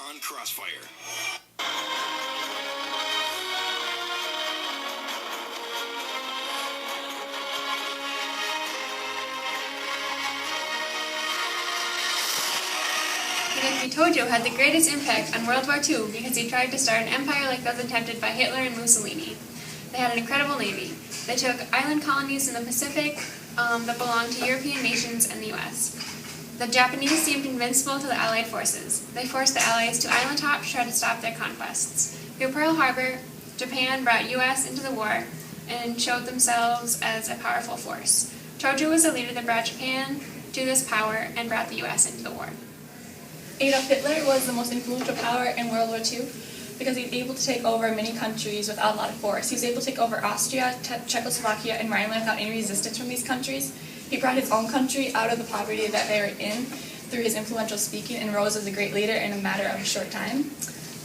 on Crossfire. Tojo had the greatest impact on World War II because he tried to start an empire like those attempted by Hitler and Mussolini. They had an incredible navy. They took island colonies in the Pacific that belonged to European nations and the U.S. The Japanese seemed invincible to the Allied forces. They forced the Allies to island hop to try to stop their conquests. Through Pearl Harbor, Japan brought U.S. into the war and showed themselves as a powerful force. Tojo was the leader that brought Japan to this power and brought the U.S. into the war. Adolf Hitler was the most influential power in World War II because he was able to take over many countries without a lot of force. He was able to take over Austria, Czechoslovakia, and Rhineland without any resistance from these countries. He brought his own country out of the poverty that they were in through his influential speaking and rose as a great leader in a matter of a short time.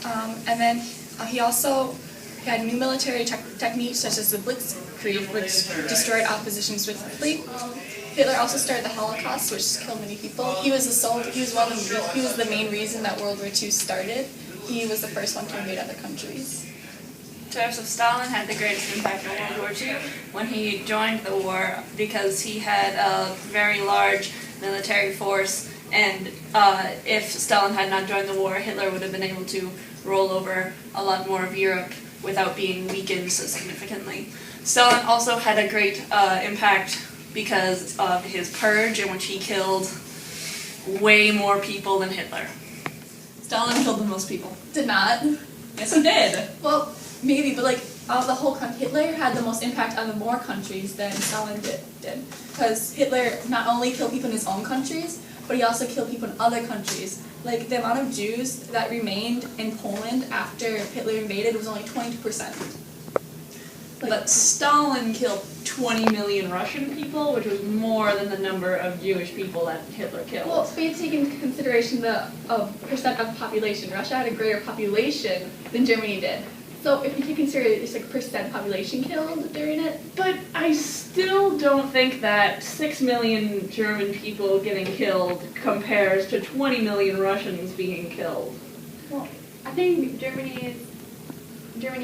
And then he also had new military techniques such as the Blitzkrieg, which destroyed opposition swiftly. Hitler also started the Holocaust, which killed many people. He was the main reason that World War II started. He was the first one to invade other countries. Joseph Stalin had the greatest impact on World War II when he joined the war because he had a very large military force, and if Stalin had not joined the war, Hitler would have been able to roll over a lot more of Europe without being weakened so significantly. Stalin also had a great impact because of his purge, in which he killed way more people than Hitler. Stalin killed the most people. Did not. Yes, he did. Well, maybe, but of the whole country, Hitler had the most impact on the more countries than Stalin did. Because Hitler not only killed people in his own countries, but he also killed people in other countries. Like, the amount of Jews that remained in Poland after Hitler invaded was only 22%. But Stalin killed 20 million Russian people, which was more than the number of Jewish people that Hitler killed. Well, we had taken into consideration the percent of population. Russia had a greater population than Germany did. So if you can consider it's like percent population killed during it. But I still don't think that 6 million German people getting killed compares to 20 million Russians being killed. Well, I think Germany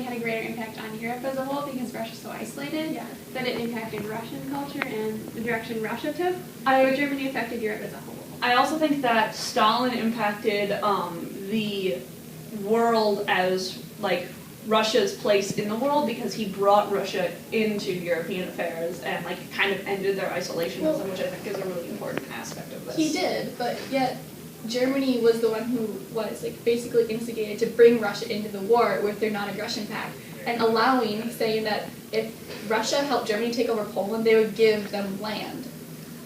had a greater impact on Europe as a whole because Russia's so isolated that it impacted Russian culture and the direction Russia took. But Germany affected Europe as a whole. I also think that Stalin impacted the world as Russia's place in the world because he brought Russia into European affairs and kind of ended their isolationism, which I think is a really important aspect of this. He did, but yet Germany was the one who was basically instigated to bring Russia into the war with their non-aggression pact and saying that if Russia helped Germany take over Poland, they would give them land.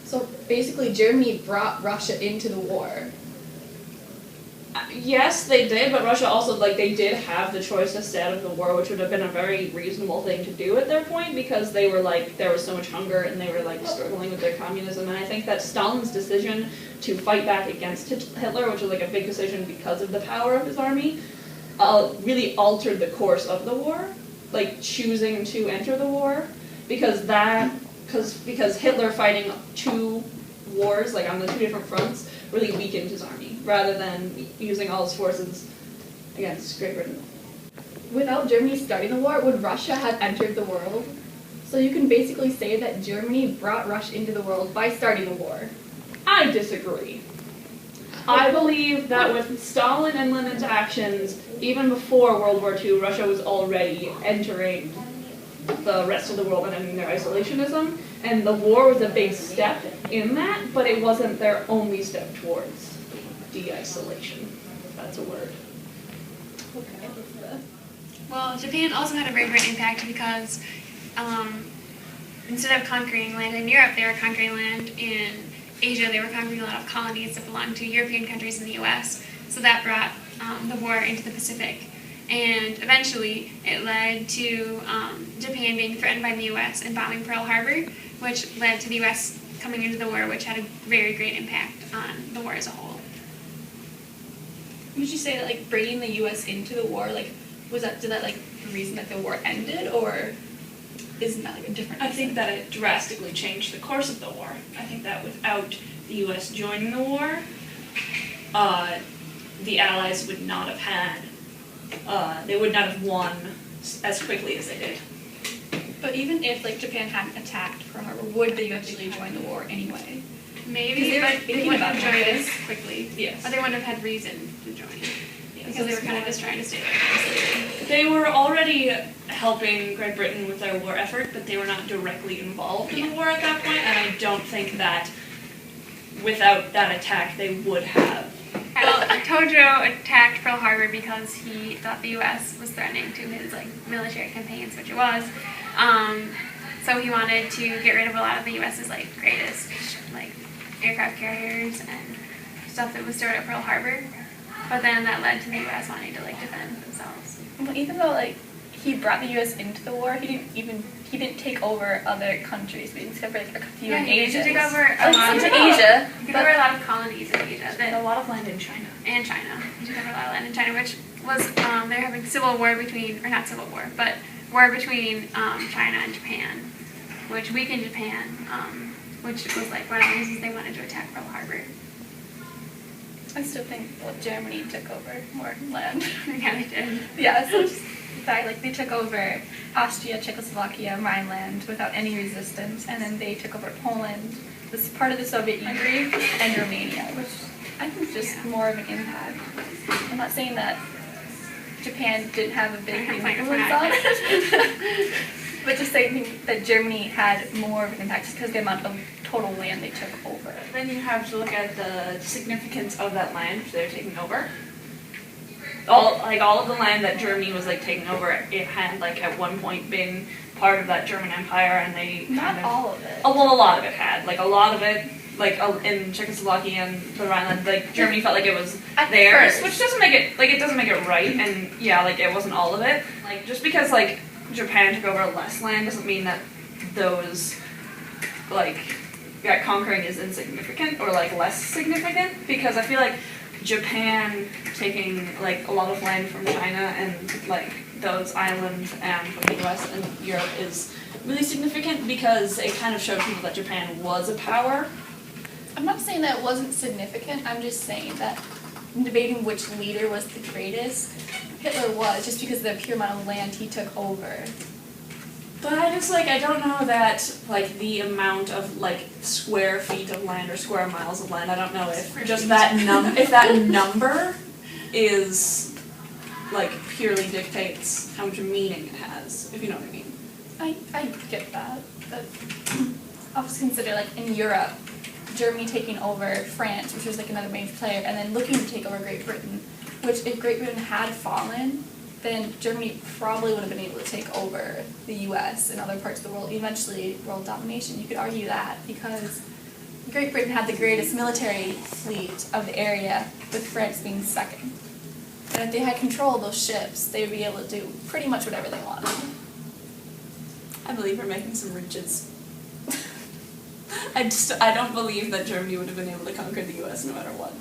So basically Germany brought Russia into the war. Yes, they did, but Russia also, they did have the choice to stay out of the war, which would have been a very reasonable thing to do at their point, because they were, there was so much hunger, and they were, struggling with their communism, and I think that Stalin's decision to fight back against Hitler, which was, a big decision because of the power of his army, really altered the course of the war, choosing to enter the war, because Hitler fighting two wars, on the two different fronts, really weakened his army, rather than using all his forces against Great Britain. Without Germany starting the war, would Russia have entered the world? So you can basically say that Germany brought Russia into the world by starting the war. I disagree. I believe that with Stalin and Lenin's actions, even before World War II, Russia was already entering the rest of the world and ending their isolationism, and the war was a big step in that, but it wasn't their only step towards de-isolation. That's a word. Okay. Well, Japan also had a very great impact because instead of conquering land in Europe, they were conquering land in Asia. They were conquering a lot of colonies that belonged to European countries in the U.S., so that brought the war into the Pacific. And eventually, it led to Japan being threatened by the U.S. and bombing Pearl Harbor, which led to the U.S. coming into the war, which had a very great impact on the war as a whole. Would you say that bringing the U.S. into the war, did that the reason that the war ended, or isn't that a different reason? I think that it drastically changed the course of the war. I think that without the U.S. joining the war, the Allies would not have had, they would not have won as quickly as they did. But even if like Japan hadn't attacked Pearl Harbor, would they eventually join the war anyway? Maybe, They were but they thinking wouldn't about have joined it. as quickly. Yes. But they wouldn't have had reason to join. Because they were kind of just trying to stay there. They were already helping Great Britain with their war effort, but they were not directly involved in the war at that point, and I don't think that without that attack they would have. Well, Tojo attacked Pearl Harbor because he thought the U.S. was threatening to his military campaigns, which it was. So he wanted to get rid of a lot of the U.S.'s greatest aircraft carriers and stuff that was stored at Pearl Harbor. But then that led to the U.S. wanting to defend themselves. Well, even though he brought the U.S. into the war, he didn't take over other countries. But he discovered a few in Asia. He took over a lot of Asia. He took over a lot of colonies in Asia. And a lot of land in China. And China. He took over a lot of land in China, which was they were having civil war between, or not civil war, but war between China and Japan, which weakened Japan, which was one of the reasons they wanted to attack Pearl Harbor. I still think Germany took over more land. Yeah, they did. Yeah, so just the fact they took over Austria, Czechoslovakia, Rhineland without any resistance, and then they took over Poland, this part of the Soviet Union, and Romania, which I think is just more of an impact. I'm not saying that Japan didn't have a big influence on it, but just saying that Germany had more of an impact just because of the amount of total land they took over. Then you have to look at the significance of that land they're taking over. All of the land that Germany was taking over, it had at one point been part of that German Empire, and they Not all of it. Oh, well, a lot of it had. A lot of it, in Czechoslovakia and the Rhineland, Germany felt like it was At theirs, first. which doesn't make it, it doesn't make it right, and yeah, it wasn't all of it. Just because, Japan took over less land doesn't mean that those, that conquering is insignificant or, less significant, because I feel like Japan taking, a lot of land from China and, those islands and from the US and Europe is really significant because it kind of showed people that Japan was a power. I'm not saying that it wasn't significant, I'm just saying that in debating which leader was the greatest, Hitler was, just because of the pure amount of land he took over. But I just, I don't know that, the amount of, square feet of land or square miles of land, I don't know if just that if that number is, purely dictates how much meaning it has, if you know what I mean. I get that, but I also consider, in Europe, Germany taking over France, which was, another major player, and then looking to take over Great Britain, which if Great Britain had fallen, then Germany probably would have been able to take over the U.S. and other parts of the world, eventually world domination. You could argue that because Great Britain had the greatest military fleet of the area, with France being second. And if they had control of those ships, they would be able to do pretty much whatever they wanted. I believe we're making some riches. I don't believe that Germany would have been able to conquer the U.S. no matter what.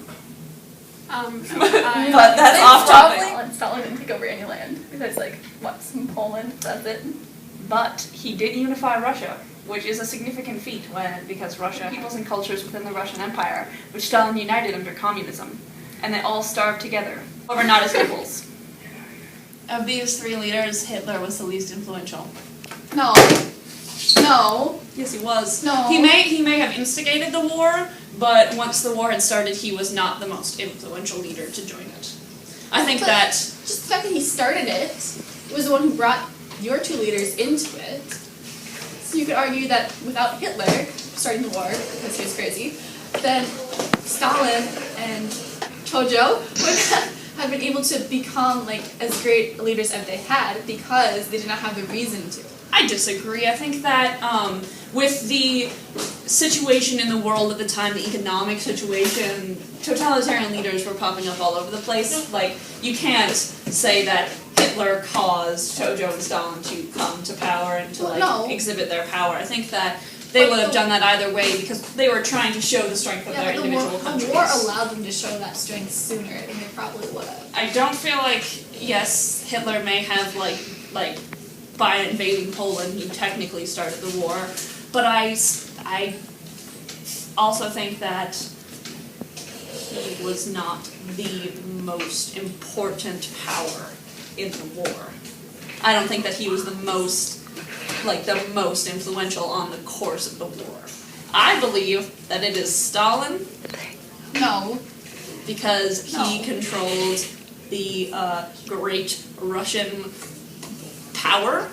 But that's off topic. Stalin didn't take over any land. Because, some Poland, that's it. But he did unify Russia, which is a significant feat because Russia, peoples and cultures within the Russian Empire, which Stalin united under communism, and they all starved together. However, not as peoples. Of these three leaders, Hitler was the least influential. No. No. Yes, he was. No. He may have instigated the war, but once the war had started, he was not the most influential leader to join it. I think that just the fact that he started it, was the one who brought your two leaders into it. So you could argue that without Hitler starting the war, because he was crazy, then Stalin and Tojo would have been able to become as great leaders as they had because they did not have the reason to. I disagree. I think that with the situation in the world at the time, the economic situation, totalitarian leaders were popping up all over the place. You can't say that Hitler caused Tojo and Stalin to come to power and to exhibit their power. I think that they would have done that either way because they were trying to show the strength of their individual countries. The war allowed them to show that strength sooner than they probably would have. I don't feel yes, Hitler may have by invading Poland, he technically started the war, but I also think that he was not the most important power in the war. I don't think that he was the most influential on the course of the war. I believe that it is Stalin. No. Because he controlled the great Russian power,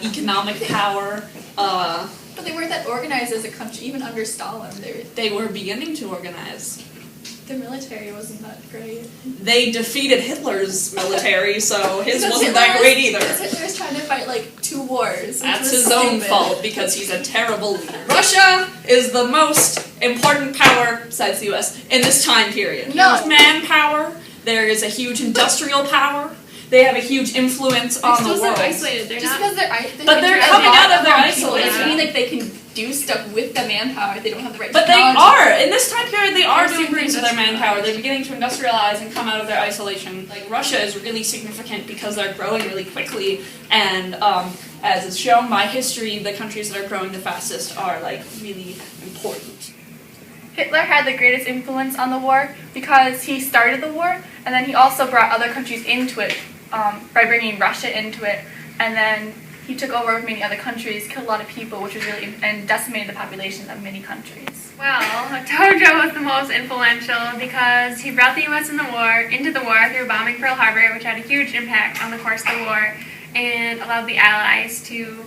economic power. But they weren't that organized as a country, even under Stalin. They were beginning to organize. Their military wasn't that great. They defeated Hitler's military, so his wasn't that great either. Because Hitler was trying to fight like 2 wars. That's his own fault because he's a terrible leader. Russia is the most important power, besides the US, in this time period. No. Huge manpower, there is a huge industrial power, they have a huge influence on the world. They're isolated. They're Just not. because they're But they're coming out of their isolation. doesn't mean like they can do stuff with the manpower. They don't have the right But they technology. are! In this time period, they are They're doing super things with their industrialized. manpower. They're beginning to industrialize and come out of their isolation. Like, Russia is really significant because they're growing really quickly, and as is shown by history, the countries that are growing the fastest are, like, really important. Hitler had the greatest influence on the war because he started the war, and then he also brought other countries into it by bringing Russia into it, and then he took over many other countries, killed a lot of people, which was really and decimated the population of many countries. Well, Tojo was the most influential because he brought the U.S. into the war through bombing Pearl Harbor, which had a huge impact on the course of the war, and allowed the Allies to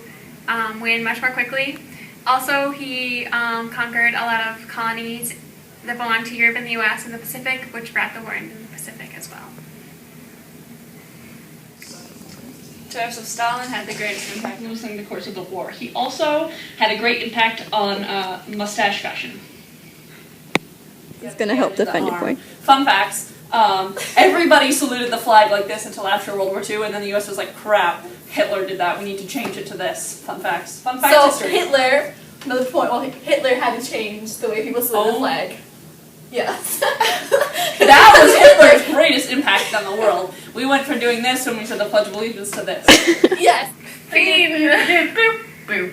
win much more quickly. Also, he conquered a lot of colonies that belonged to Europe and the U.S. and the Pacific, which brought the war into the Pacific as well. Joseph Stalin had the greatest impact in the course of the war. He also had a great impact on mustache fashion. It's going to help defend your point. Fun facts. Everybody saluted the flag like this until after World War II, and then the US was like, crap, Hitler did that, we need to change it to this. Fun facts. Fun fact So history. Hitler, another point, well, Hitler had to change the way people salute the flag. Yes. That was Hitler's greatest impact on the world. We went from doing this when we said the Pledge of Allegiance to this. Yes. Boop, boop.